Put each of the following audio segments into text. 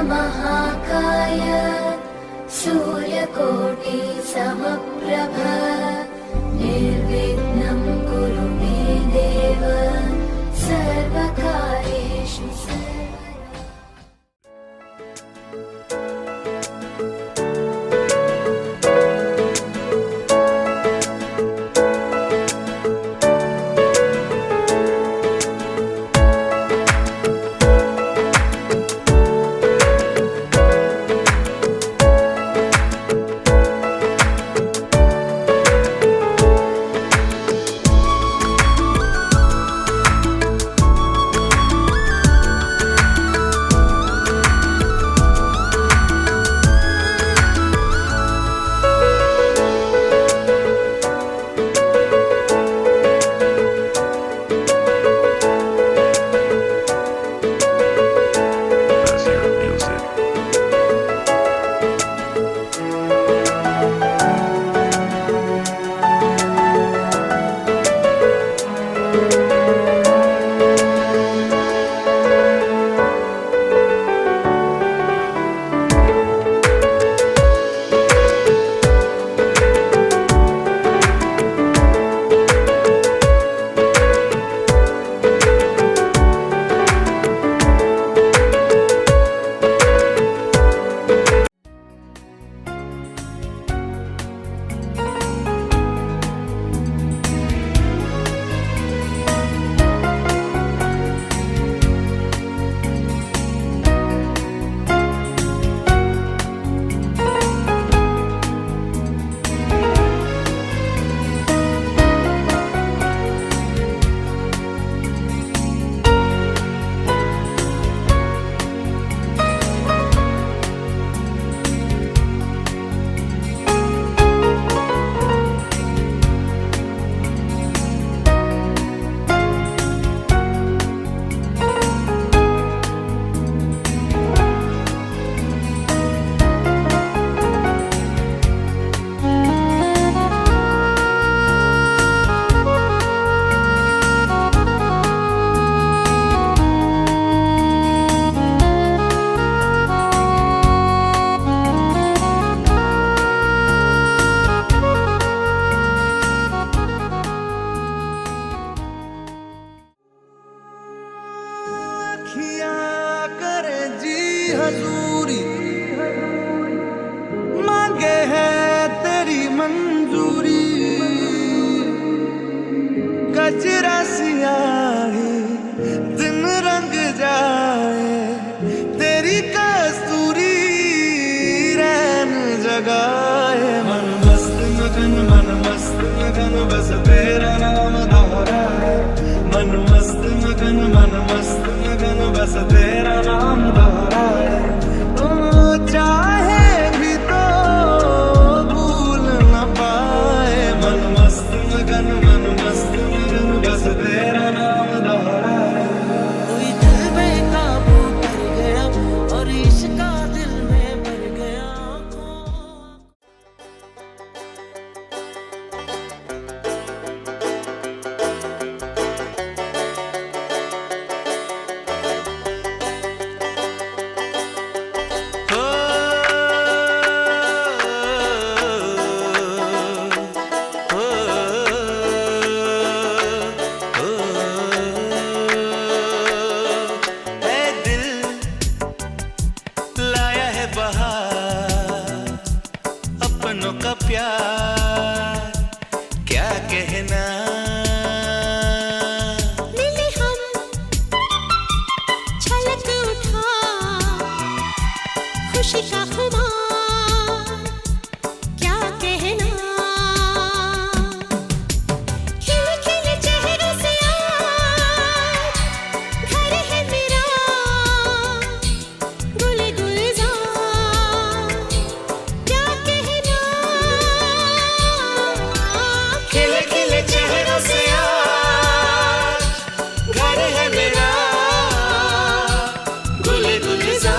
महाकाय सूर्यकोटि समप्रभ निर्विघ्नं कुरु मे देव सर्वकार्येषु सर्वदा। हजूरी मांगे है तेरी मंजूरी, गजरा सियाही दिन रंग जाए तेरी कस्तूरी रैन जगाए। मन मस्त मगन बस तेरा नाम दोहराए। मन मस्त मगन बस तेरा नाम दोहराए। चाहे भी तो भूल न पाए। मन मस्त मगन बस तेरा नाम दोहराए। कोई दिल बेकाबू कर गया और इश्क का दिल में भर गया। अपनों का प्यार क्या कहना। मिले हम छलक उठा खुशी का खुमार क्या कहना। खिले खिले चेहरों से आज घर है मेरा गुले गुलजार क्या कहना। खिले खिले चेहरों से आज घर है मेरा गुल गुलजार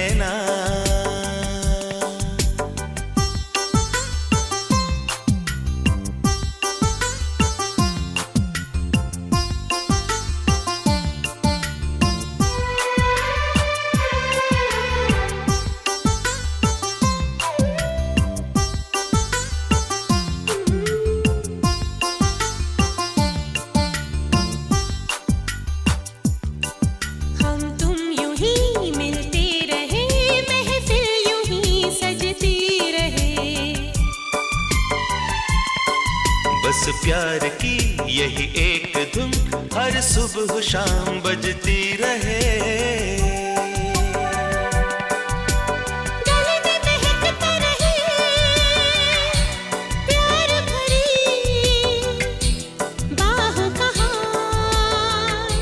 कहना। बस प्यार की यही एक धुन हर सुबह शाम बजती रहे। गले में महकता रहे प्यार भरी बाहों का हाल,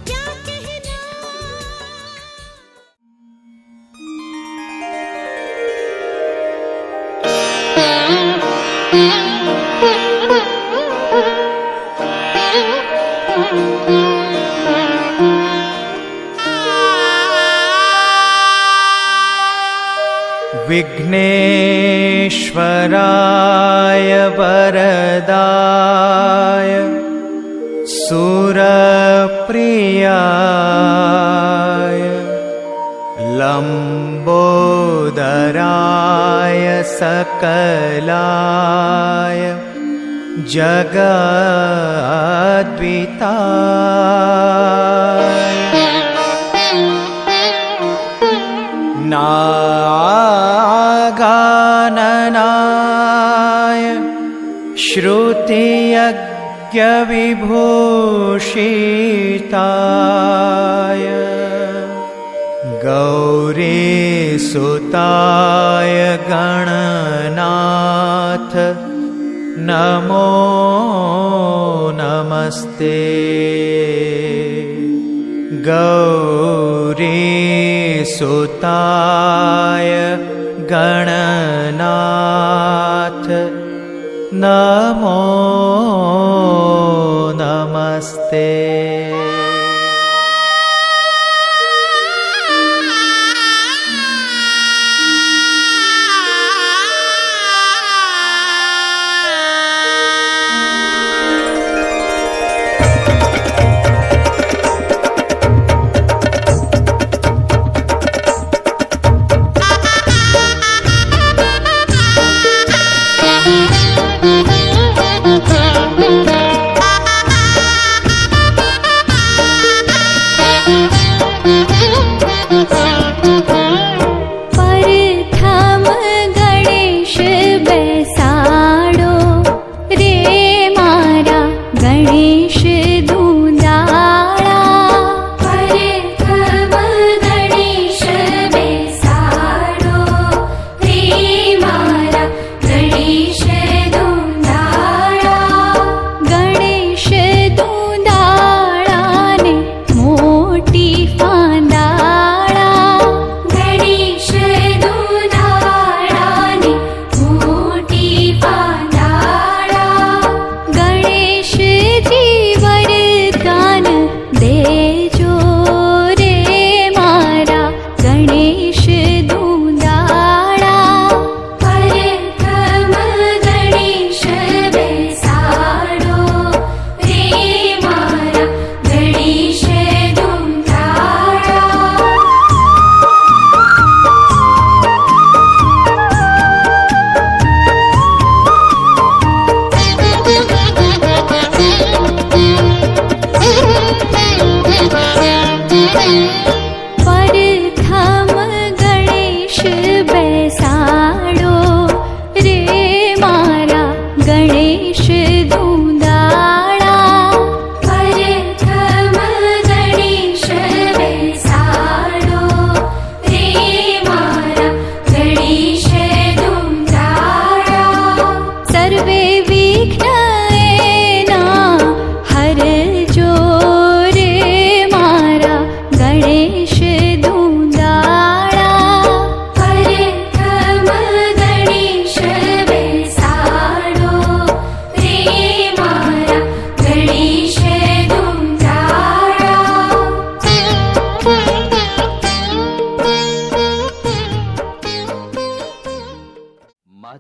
क्या कहना। विघ्नेश्वराय वरदाय सुरप्रियाय लंबोदराय सकलाय जगद्विताय नागाननाय श्रुतियज्ञविभूषिताय गौरीसुताय गणनाथ नमो नमस्ते। गौरीसुताय गणनाथ नमो नमस्ते।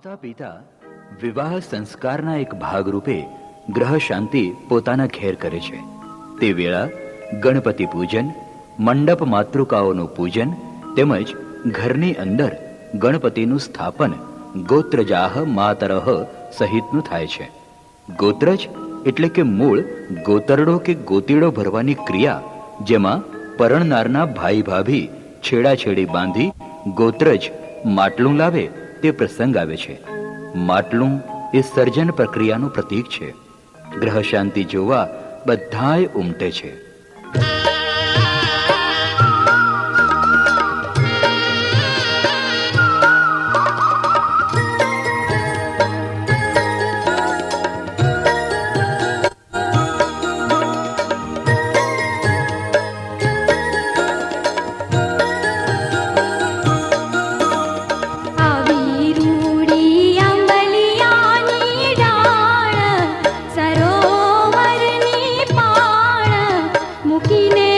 માતા પિતા વિવાહ સંસ્કારના એક ભાગરૂપે ગ્રહ શાંતિ પોતાના ઘેર કરે છે. તે વેળા ગણપતિ પૂજન, મંડપ માતૃકાઓનું પૂજન તેમજ ઘરની અંદર ગણપતિનું સ્થાપન ગોત્રજાહ માતરહ સહિતનું થાય છે. ગોત્રજ એટલે કે મૂળ ગોતરડો કે ગોતીડો ભરવાની ક્રિયા, જેમાં પરણનારના ભાઈ ભાભી છેડાછેડી બાંધી ગોત્રજ માટલું લાવે તે પ્રસંગ આવે છે. માટલું એ સર્જન પ્રક્રિયાનું પ્રતીક છે. ગ્રહ શાંતિ જોવા બધાય ઉમટે છે. સરોવરની પાણ મૂકીને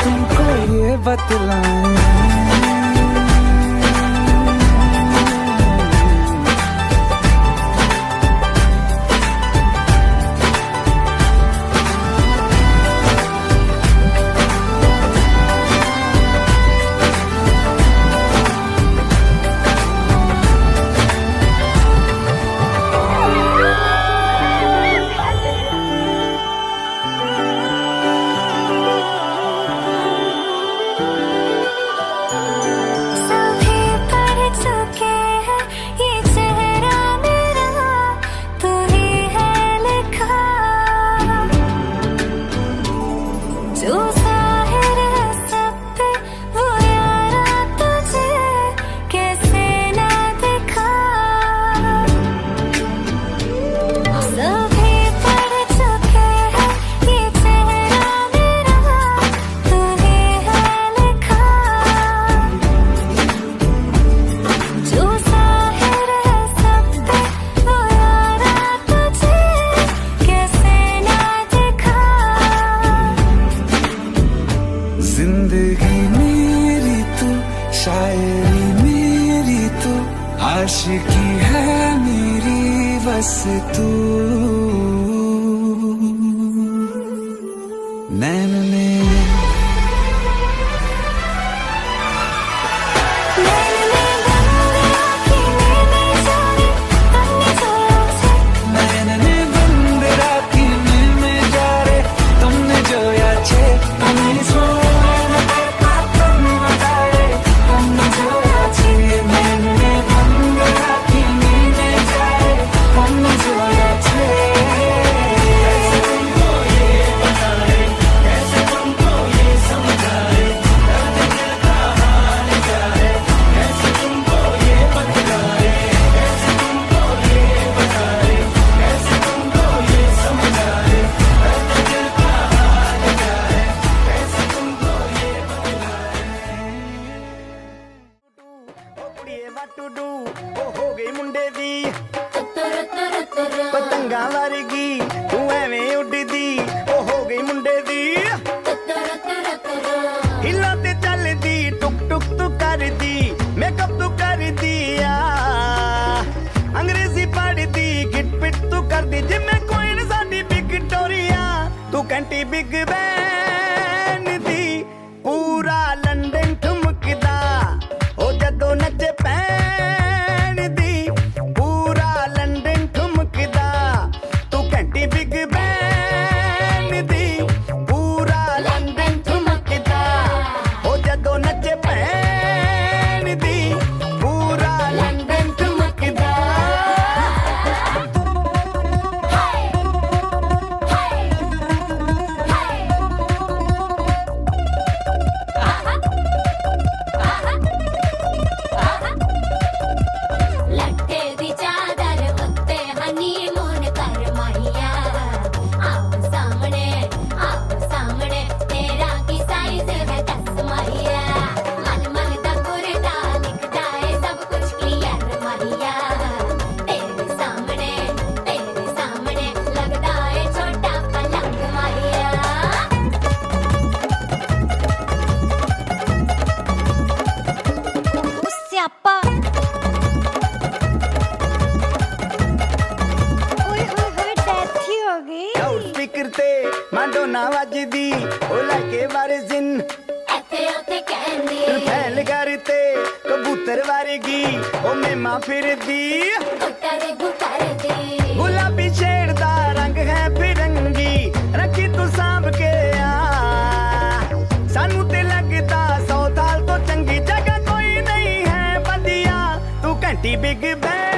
तुमको ये बतलाऊं सभी पढ़ चुके हैं ये चेहरा मेरा, तू ही है लिखा। जो जाहिर है सब पे वो यारा तुझे कैसे ना दिखा। सभी पढ़ चुके हैं ये चेहरा मेरा, तू ही है लिखा। जो जाहिर है सब पे वो यारा तुझे कैसे ना दिखा। जिंदगी मेरी तू, शायरी मेरी तू, आशिकी है मेरी बस तू। नैन ने नैन ने बंद राखी में जा रे, तुमने जो याचे हमें सोना का तुम बताए, तुमने जो याचे। नैन ने बंद राखी में जा रे, तुमने जो याचे। ਕੁੜੀਏ ਵਾਟ ਟੂ ਡੂ ਉਹ ਹੋ ਗਈ ਮੁੰਡੇ ਦੀ ਪਤੰਗਾਂ ਵਰਗੀ ਤੂੰ ਐਵੇਂ ਉੱਡਦੀ ਉਹ ਹੋ ਗਈ ਮੁੰਡੇ ਦੀ ਹਿੱਲਾਂ ਤੇ ਚੱਲਦੀ ਟੁਕ ਟੁਕ ਤੂੰ ਕਰਦੀ ਮੇਕਅਪ ਤੂੰ ਕਰਦੀ ਆ ਅੰਗਰੇਜ਼ੀ ਪੜ੍ਹਦੀ ਗਿਟ ਪਿਟ ਤੂੰ ਕਰਦੀ ਜਿਵੇਂ ਕੋਇਨ ਸਾਡੀ ਵਿਕਟੋਰੀਆ ਤੂੰ ਘੰਟੀ ਬਿਗ ਬੈਨ ਦੀ ਪੂਰਾ ਲੰਡਨ ਠੁਮਕਦਾ ਉਹ ਜਦੋਂ ਨੱਚੇ ਪੈਣ ਦੀ ਪੂਰਾ ਲੰਡਨ ਠੁਮਕਦਾ ਤੂੰ ਘੰਟੀ ਬਿਗ ਬੈਨ ਦੀ ਪੂਰਾ ਲੰਡਨ ਠੁਮਕਦਾ ਉਹ ਜਦੋਂ ਨੱਚੇ ਪੈਣ ਦੀ ਪੂਰਾ ਲੰਡਨ ਠੁਮਕਦਾ ਲੱਠੇ ਦੀ ਚਾਦਰ ਉੱਤੇ ਹਨੀਮੂਨ ਕਰ ਮਾਹੀਆ। ਆਓ ਸਾਹਮਣੇ ਤੇਰਾ ਕੀ ਸਾਈਜ਼ ਹੈ ਦੱਸ ਮਾਹੀਆ। ਮਨ ਮਨ ਦਾ ਗੁਰਦਾ ਦਿਖਦਾ ਹੈ ਸਭ ਕੁਝ ਕਲੀਅਰ ਮਾਹੀਆ। ਤੇਰੇ ਸਾਹਮਣੇ ਲੱਗਦਾ ਹੈ ਛੋਟਾ ਪਲੰਗ ਮਾਹੀਆ। ਸਿਆਪਾ ਓਏ ਹੋਏ ਹੋਏ ਡੈਥ ਹੀ ਹੋ ਗਈ ਲਾਊਡ ਸਪੀਕਰ ਤੇ ਮਾਡੋਨਾ ਵੱਜਦੀ ਉਹ ਲੈ ਕੇ ਵਾਰਿਜ਼ਨ ਇੱਥੇ ਉੱਥੇ ਕਹਿੰਦੀ ਫੈਲ ਕਰਤੇ ਕਬੂਤਰ ਵਰਗੀ ਉਹ ਮੇਮਾ ਫਿਰਦੀ ਕੁੱਟਰ ਗੁੱਟਰਦੀ ਗੁਲਾਬੀ ਸ਼ੇਡ ਦਾ ਰੰਗ ਹੈ ਫਿਰੰਗੀ ਰੱਖੀ ਤੂੰ ਸਾਂਭ ਕੇ ਆ ਸਾਨੂੰ ਤੇ ਲੱਗਦਾ 100 ਸਾਲ ਤੋਂ ਚੰਗੀ ਜਗ੍ਹਾ ਕੋਈ ਨਹੀਂ ਹੈ ਵਧੀਆ ਤੂੰ ਘੰਟੀ ਬਿਗ ਬੈਨ